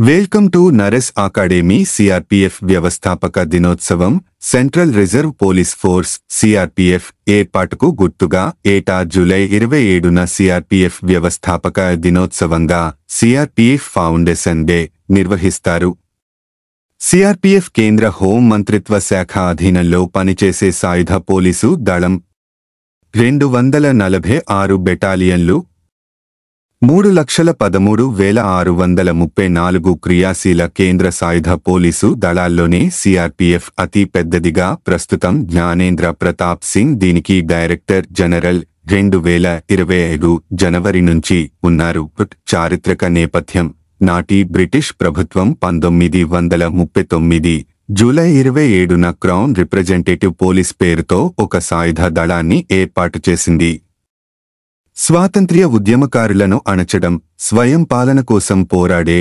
Welcome to Naresh academy. CRPF వ్యవస్థాపక దినోత్సవం central reserve police force CRPF ఏర్పాటుకు గుర్తుగా ఏటా జూలై 27న సిఆర్పీఎఫ్ వ్యవస్థాపక దినోత్సవంగా సిఆర్పీఎఫ్ ఫౌండేషన్ డే నిర్వహిస్తారు. సిఆర్పీఎఫ్ కేంద్ర హోం మంత్రిత్వ శాఖ అధీనంలో పనిచేసే సాయుధ పోలీసు దళం. 246 బెటాలియన్లు, 3,13,634 క్రియాశీల కేంద్ర సాయుధ పోలీసు దళాల్లోనే సిఆర్పీఎఫ్ అతి పెద్దదిగా ప్రస్తుతం జ్ఞానేంద్ర ప్రతాప్ సింగ్ దీనికి డైరెక్టర్ జనరల్ 2025 జనవరి నుంచి ఉన్నారు. చారిత్రక నేపథ్యం: నాటి బ్రిటిష్ ప్రభుత్వం 1939 జూలై 27న క్రౌన్ రిప్రజెంటేటివ్ పోలీస్ పేరుతో ఒక సాయుధ దళాన్ని ఏర్పాటు చేసింది. స్వాతంత్ర్య ఉద్యమకారులను అణచడం, స్వయం పాలన కోసం పోరాడే